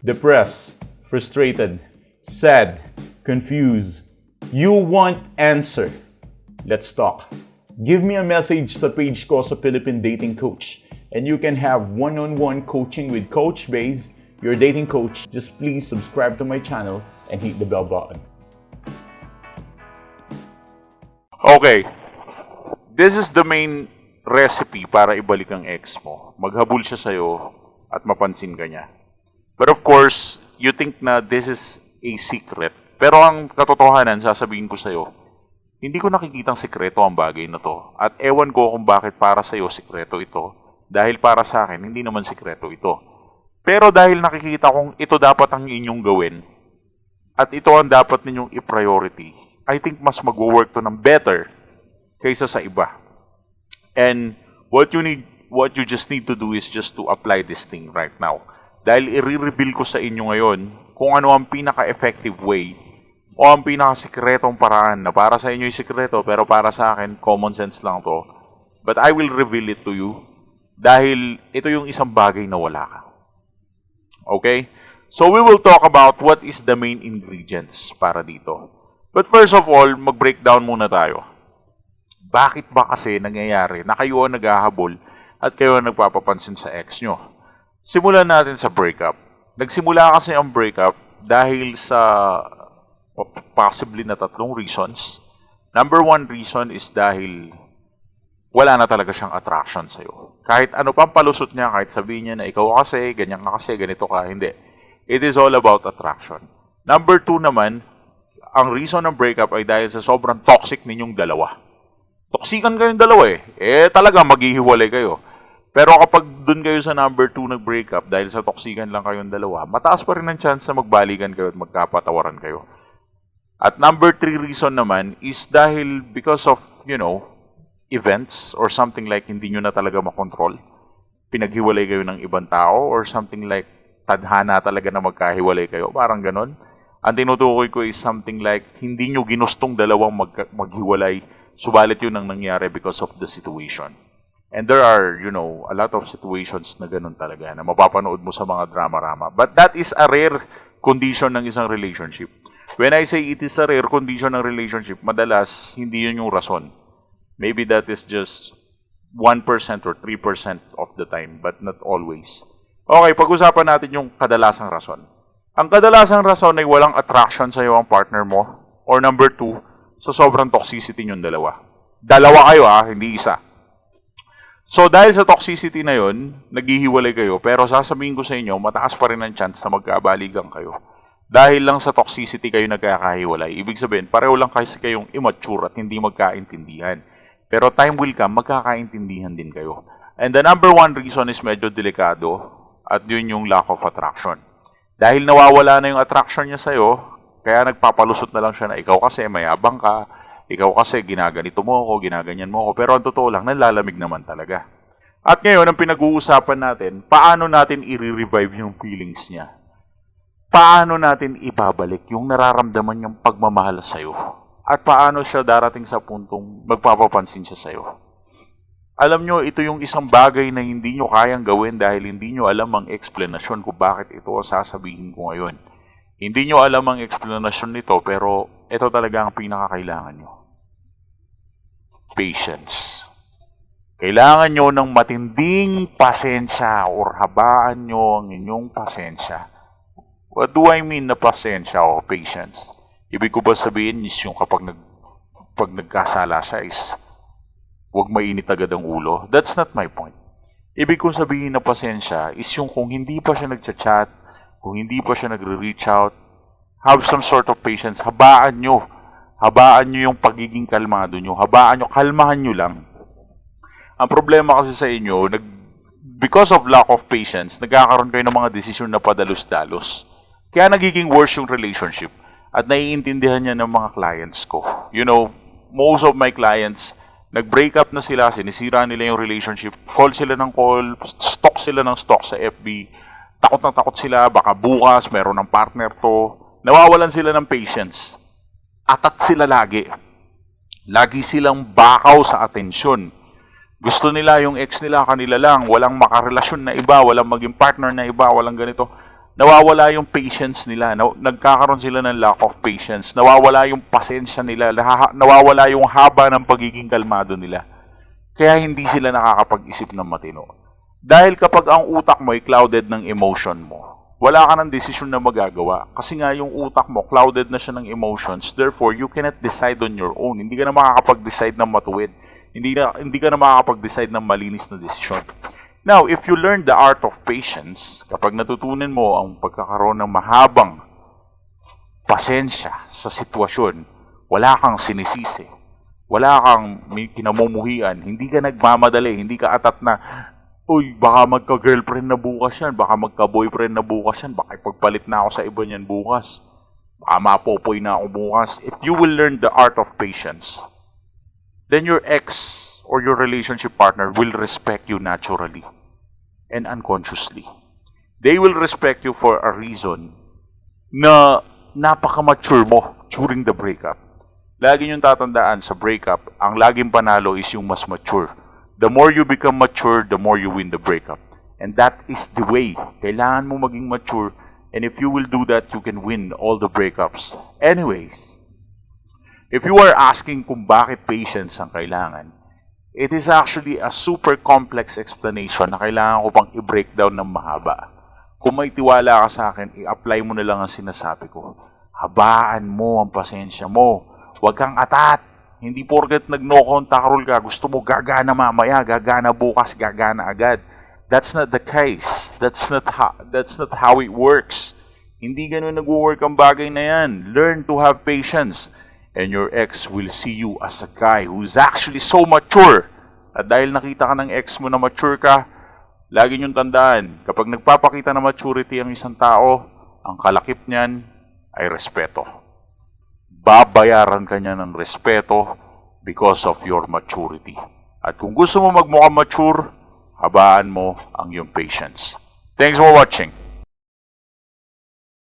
depressed, frustrated, sad, confused. You want answer. Let's talk. Give me a message sa page ko sa Philippine Dating Coach and you can have one-on-one coaching with Coach Baze, your dating coach. Just please subscribe to my channel and hit the bell button. Okay. This is the main recipe para ibalik ang ex mo. Maghabol siya sa'yo at mapansin ka niya. But of course, you think na this is a secret. Pero ang katotohanan, sasabihin ko sa'yo, hindi ko nakikitang sikreto ang bagay na to. At ewan ko kung bakit para sa'yo sikreto ito. Dahil para sa akin, hindi naman sikreto ito. Pero dahil nakikita kong ito dapat ang inyong gawin, at ito ang dapat ninyong i-priority, I think mas mag-work to ng better kaysa sa iba. And what you just need to do is just to apply this thing right now. Dahil i-reveal ko sa inyo ngayon kung ano ang pinaka-effective way o ang pinaka-sikretong paraan na para sa inyo yung sikreto pero para sa akin, common sense lang to. But I will reveal it to you dahil ito yung isang bagay na wala ka. Okay? So we will talk about what is the main ingredients para dito. But first of all, mag-breakdown muna tayo. Bakit ba kasi nangyayari na kayo ang naghahabol at kayo ang nagpapapansin sa ex nyo? Simulan natin sa breakup. Nagsimula kasi ang breakup dahil sa possibly na 3 reasons. Number 1 reason is dahil wala na talaga siyang attraction sa'yo. Kahit ano pang palusot niya, kahit sabihin niya na ikaw kasi, ganyan ka kasi, ganito ka, hindi. It is all about attraction. Number 2 naman, ang reason ng breakup ay dahil sa sobrang toxic ninyong dalawa. Toxican kayong dalawa talaga maghihiwalay kayo. Pero kapag dun kayo sa number 2 nag-breakup dahil sa toxican lang kayong dalawa, mataas pa rin ang chance na magbalikan kayo at magkapatawaran kayo. At number 3 reason naman is dahil because of, events or something like hindi nyo na talaga makontrol. Pinaghiwalay kayo ng ibang tao or something like tadhana talaga na magkahiwalay kayo. Parang ganon. Ang tinutukoy ko is something like hindi nyo ginustong dalawang maghiwalay. Subalit yun ang nangyari because of the situation. And there are, a lot of situations na ganon talaga na mapapanood mo sa mga drama-rama. But that is a rare condition ng isang relationship. When I say it is a rare condition ng relationship, madalas hindi yun yung rason. Maybe that is just 1% or 3% of the time, but not always. Okay, pag-usapan natin yung kadalasang rason. Ang kadalasang rason ay walang attraction sa iyo ang partner mo. Or number 2, sa sobrang toxicity yung dalawa. Dalawa kayo hindi isa. So dahil sa toxicity na yun, naghihiwalay kayo, pero sasabihin ko sa inyo, mataas pa rin ang chance na magkabaligan kayo. Dahil lang sa toxicity kayo nagkakahiwalay. Ibig sabihin, pareho lang kasi kayong immature at hindi magkaintindihan. Pero time will come, magkakaintindihan din kayo. And the number 1 reason is medyo delikado at yun yung lack of attraction. Dahil nawawala na yung attraction niya sa'yo, kaya nagpapalusot na lang siya na ikaw kasi mayabang ka, ikaw kasi ginaganito mo ako, ginaganyan mo ako, pero ang totoo lang, nalalamig naman talaga. At ngayon, ang pinag-uusapan natin, paano natin i-revive yung feelings niya? Paano natin ibabalik yung nararamdaman niyang pagmamahal sa'yo? At paano siya darating sa puntong magpapapansin siya sa'yo? Alam nyo, ito yung isang bagay na hindi nyo kayang gawin dahil hindi nyo alam ang explanation kung bakit ito ang sasabihin ko ngayon. Hindi nyo alam ang explanation nito, pero ito talaga ang pinakakailangan nyo. Patience. Kailangan nyo ng matinding pasensya or habaan nyo ang inyong pasensya. What do I mean na pasensya o patience? Ibig ko ba sabihin is yung pag nagkasala siya is huwag mainit agad ang ulo? That's not my point. Ibig kong sabihin na pasensya is yung kung hindi pa siya nagchat-chat, kung hindi pa siya nagre-reach out, have some sort of patience. Habaan nyo. Habaan nyo yung pagiging kalmado nyo. Habaan nyo, kalmahan nyo lang. Ang problema kasi sa inyo, because of lack of patience, nagkakaroon kayo ng mga desisyon na padalos-dalos. Kaya nagiging worse yung relationship. At naiintindihan niya ng mga clients ko. Most of my clients, nag-break up na sila, sinisira nila yung relationship, call sila ng call, stalk sila ng stalk sa FB, takot na takot sila, baka bukas, meron ng partner to, nawawalan sila ng patience. Atat sila lagi. Lagi silang bakaw sa atensyon. Gusto nila yung ex nila, kanila lang, walang makarelasyon na iba, walang maging partner na iba, walang ganito. nawawala yung patience nila, nagkakaroon sila ng lack of patience, nawawala yung pasensya nila, nawawala yung haba ng pagiging kalmado nila. Kaya hindi sila nakakapag-isip ng matino. Dahil kapag ang utak mo ay clouded ng emotion mo, wala ka ng desisyon na magagawa. Kasi nga yung utak mo, clouded na siya ng emotions. Therefore, you cannot decide on your own. Hindi ka na makakapag-decide ng matuwid. Hindi ka na makakapag-decide ng malinis na desisyon. Now, if you learn the art of patience, kapag natutunan mo ang pagkakaroon ng mahabang pasensya sa sitwasyon, wala kang sinisisi, wala kang kinamumuhian, hindi ka nagmamadali, hindi ka atat na, uy, baka magka-girlfriend na bukas yan, baka magka-boyfriend na bukas yan, baka ipagpalit na ako sa iba niyan bukas, baka mapopoy na ako bukas. If you will learn the art of patience, then your ex or your relationship partner will respect you naturally and unconsciously. They will respect you for a reason na napaka-mature mo during the breakup. Lagi niyong tatandaan sa breakup, ang laging panalo is yung mas mature. The more you become mature, the more you win the breakup. And that is the way. Kailangan mo maging mature. And if you will do that, you can win all the breakups. Anyways, if you are asking kung bakit patience ang kailangan, it is actually a super complex explanation na kailangan ko pang i-breakdown ng mahaba. Kung may tiwala ka sa akin, i-apply mo na lang ang sinasabi ko. Habaan mo ang pasensya mo. Huwag kang atat. Hindi porket nag-no contact rule ka, gusto mo gagana mamaya, gagana bukas, gagana agad. That's not the case. That's not how it works. Hindi ganun nag-work ang bagay na yan. Learn to have patience. And your ex will see you as a guy who's actually so mature. At dahil nakita ka ng ex mo na mature ka, lagi niyong tandaan, kapag nagpapakita ng maturity ang isang tao, ang kalakip niyan ay respeto. Babayaran ka niya ng respeto because of your maturity. At kung gusto mo magmukhang mature, habaan mo ang iyong patience. Thanks for watching.